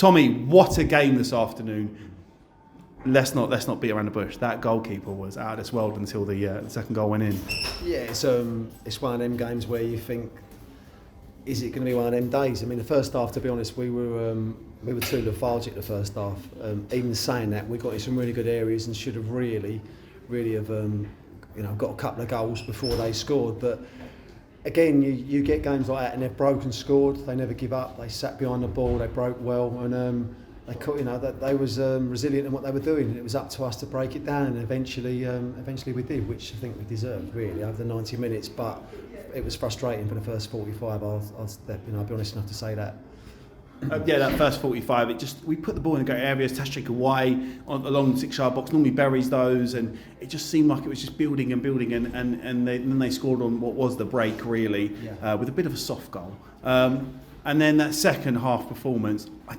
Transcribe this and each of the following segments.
Tommy, what a game this afternoon. Let's not beat around the bush. That goalkeeper was out of this world until the second goal went in. Yeah, it's one of them games where you think, is it going to be one of them days? I mean, the first half, to be honest, we were too lethargic the first half. Even saying that, we got in some really good areas and should have really have got a couple of goals before they scored. But again, you get games like that and they've broken, scored. They never give up. They sat behind the ball. They broke well and. They was resilient in what they were doing, and it was up to us to break it down. And eventually we did, which I think we deserved really over the 90 minutes. But it was frustrating for the first 45. I'll be honest enough to say that. That first 45, we put the ball in the great areas. Tashik away along the 6-yard box. Normally buries those, and it just seemed like it was just building, and then they scored on what was the break really, with a bit of a soft goal. And then that second half performance, I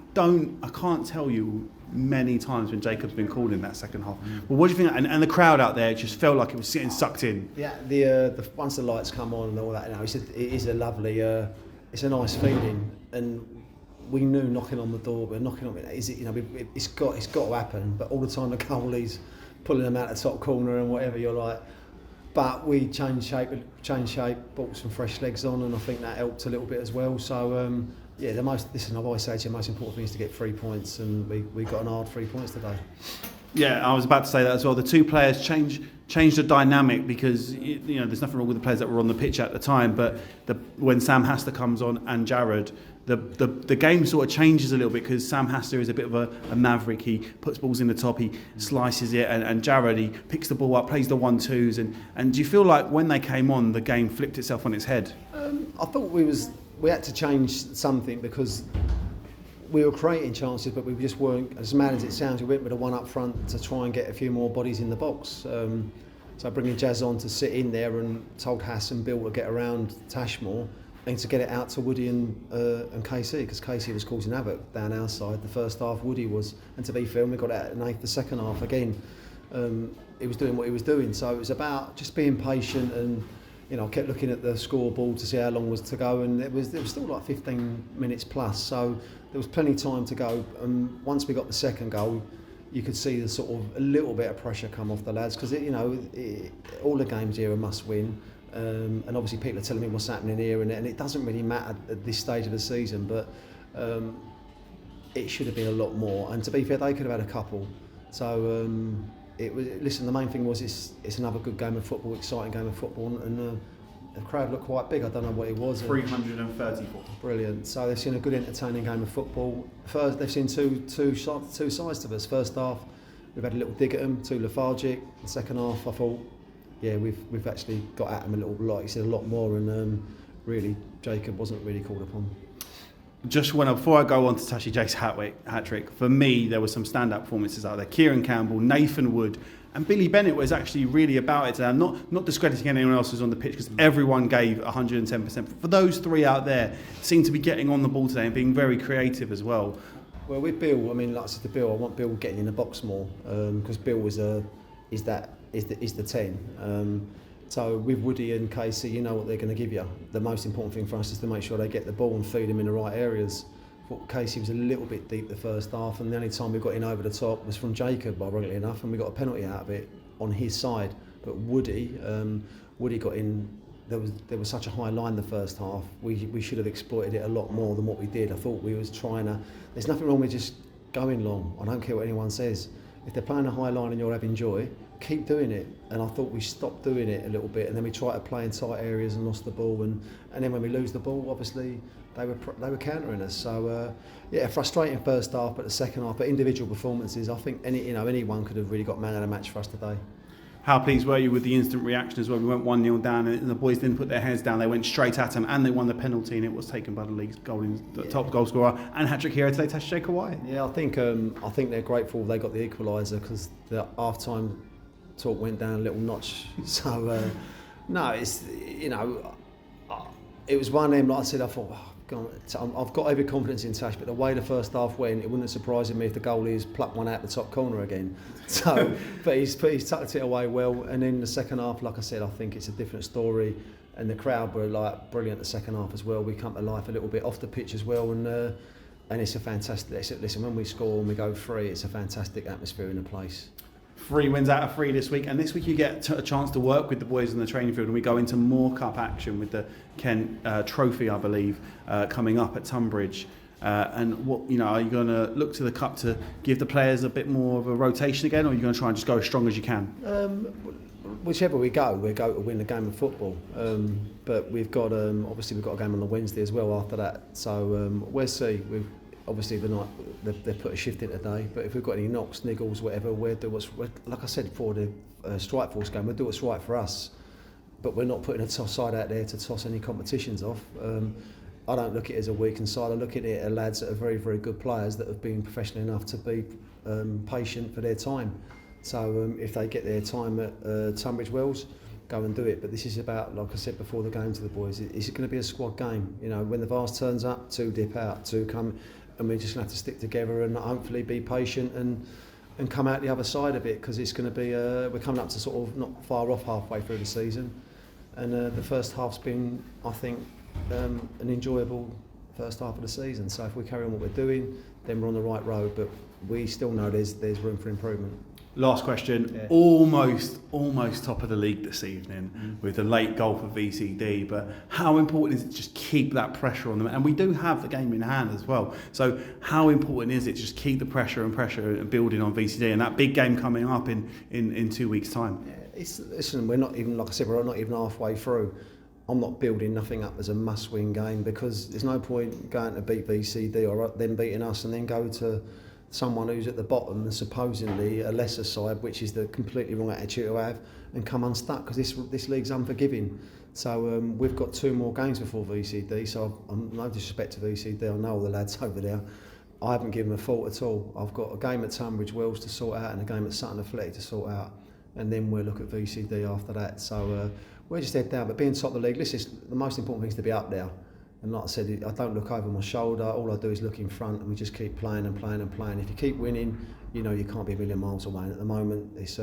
can't tell you many times when Jacob's been called in that second half. Well, what do you think? And the crowd out there just felt like it was sitting sucked in. Yeah, the once the lights come on and all that, it is a lovely, it's a nice feeling. And we knew knocking on the door, but knocking on it, it's got to happen. But all the time the goalie's pulling them out the top corner and whatever, you're like. But we changed shape, brought some fresh legs on, and I think that helped a little bit as well. So I've always said to you, the most important thing is to get 3 points, and we got an hard 3 points today. Yeah, I was about to say that as well. The two players changed the dynamic because there's nothing wrong with the players that were on the pitch at the time, but when Sam Haster comes on and Jared, the game sort of changes a little bit because Sam Haster is a bit of a maverick. He puts balls in the top, he slices it, and Jared, he picks the ball up, plays the 1-2s, and do you feel like when they came on, the game flipped itself on its head? I thought we had to change something because we were creating chances, but we just weren't, as mad as it sounds, we went with the one up front to try and get a few more bodies in the box. So bringing Jazz on to sit in there and told Hass and Bill to get around Tashmore and to get it out to Woody and Casey, because Casey was causing havoc down our side. The first half, Woody was, and to be fair, we got it at the second half again. He was doing what he was doing, so it was about just being patient and. I kept looking at the scoreboard to see how long was to go, and it was still like 15 minutes plus, so there was plenty of time to go. And once we got the second goal, you could see the sort of a little bit of pressure come off the lads because all the games here are must win, and obviously people are telling me what's happening here, and it doesn't really matter at this stage of the season, but it should have been a lot more. And to be fair, they could have had a couple. So. The main thing was it's another good game of football, exciting game of football, and the crowd looked quite big. I don't know what it was. 334. Brilliant. So they've seen a good, entertaining game of football. First, they've seen two sides to us. First half, we've had a little dig at them, too lethargic. The second half, I thought, we've actually got at them a little lot. He said a lot more, and really, Jacob wasn't really called upon. Before I go on to Tashi Jake's hat-trick, for me there were some stand-up performances out there. Kieran Campbell, Nathan Wood, and Billy Bennett was actually really about it today. I'm not discrediting anyone else who's on the pitch because everyone gave 110%. For those three out there, seemed to be getting on the ball today and being very creative as well. Well, with Bill, like I said to Bill, I want Bill getting in the box more because Bill is the 10. So with Woody and Casey, you know what they're going to give you. The most important thing for us is to make sure they get the ball and feed them in the right areas. I thought Casey was a little bit deep the first half, and the only time we got in over the top was from Jacob, ironically enough, and we got a penalty out of it on his side. But Woody got in. There was such a high line the first half. We should have exploited it a lot more than what we did. I thought we was trying to. There's nothing wrong with just going long. I don't care what anyone says. If they're playing a high line and you're having joy, keep doing it. And I thought we stopped doing it a little bit, and then we tried to play in tight areas and lost the ball. And then when we lose the ball, obviously they were countering us. So frustrating first half, but the second half. But individual performances, I think anyone could have really got man of the match for us today. How pleased were you with the instant reaction as well? We went 1-0 down, and the boys didn't put their heads down. They went straight at them, and they won the penalty, and it was taken by the league's top goal scorer and hat-trick hero today, Tashi Kawhi. Yeah, I think they're grateful they got the equaliser because the half-time talk went down a little notch. So no, it was one of them. Like I said, I thought, I've got every confidence in Tash, but the way the first half went, it wouldn't have surprised me if the goalie's plucked one out the top corner again. So, but he's tucked it away well. And in the second half, like I said, I think it's a different story. And the crowd were like brilliant the second half as well. We come to life a little bit off the pitch as well, and and it's a fantastic. Listen, when we score and we go 3, it's a fantastic atmosphere in the place. 3 wins out of 3 this week, and this week you get a chance to work with the boys in the training field, and we go into more cup action with the Kent Trophy, I believe, coming up at Tunbridge. And what are you going to look to the cup to give the players a bit more of a rotation again, or are you going to try and just go as strong as you can? Whichever we go to win the game of football. But we've got obviously we've got a game on the Wednesday as well after that. So we'll see. Obviously they've put a shift in today, but if we've got any knocks, niggles, whatever, we'll do like I said before the Strike Force game, we'll do what's right for us. But we're not putting a side out there to toss any competitions off. I don't look at it as a weakened side. I look at it as lads that are very, very good players that have been professional enough to be patient for their time. So if they get their time at Tunbridge Wells, go and do it. But this is about, like I said before the game to the boys, it's going to be a squad game. When the Vase turns up, 2 dip out, 2 come, and we're just going to have to stick together and hopefully be patient and come out the other side of it, because it's going to be we're coming up to sort of not far off halfway through the season, and the first half's been, I think, an enjoyable first half of the season. So if we carry on what we're doing, then we're on the right road, but we still know there's room for improvement. Last question. Yeah. Almost top of the league this evening with the late goal for VCD, but how important is it to just keep that pressure on them? And we do have the game in hand as well, so how important is it to just keep the pressure and building on VCD and that big game coming up in 2 weeks' time? Yeah, listen, we're not even, like I said, we're not even halfway through. I'm not building nothing up as a must-win game, because there's no point going to beat VCD or them beating us and then go to someone who's at the bottom and supposedly a lesser side, which is the completely wrong attitude to have, and come unstuck, because this league's unforgiving. So we've got 2 more games before VCD, so I'm no disrespect to VCD, I know all the lads over there. I haven't given them a thought at all. I've got a game at Tunbridge Wells to sort out and a game at Sutton Athletic to sort out, and then we'll look at VCD after that. So we're just head down, but being top of the league, listen, the most important thing is to be up there. And like I said, I don't look over my shoulder. All I do is look in front, and we just keep playing and playing and playing. If you keep winning, you can't be a million miles away. And at the moment, it's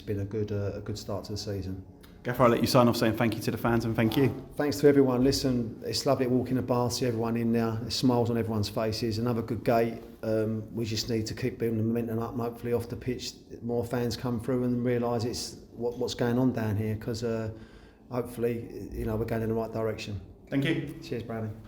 been a good start to the season. Gaffer, I'll let you sign off saying thank you to the fans and thank you. Thanks to everyone. Listen, it's lovely walking the bar, see everyone in there. There's smiles on everyone's faces. Another good gate. We just need to keep building the momentum up, and hopefully off the pitch, more fans come through and realise it's what's going on down here, because hopefully we're going in the right direction. Thank you. Cheers, Brandon.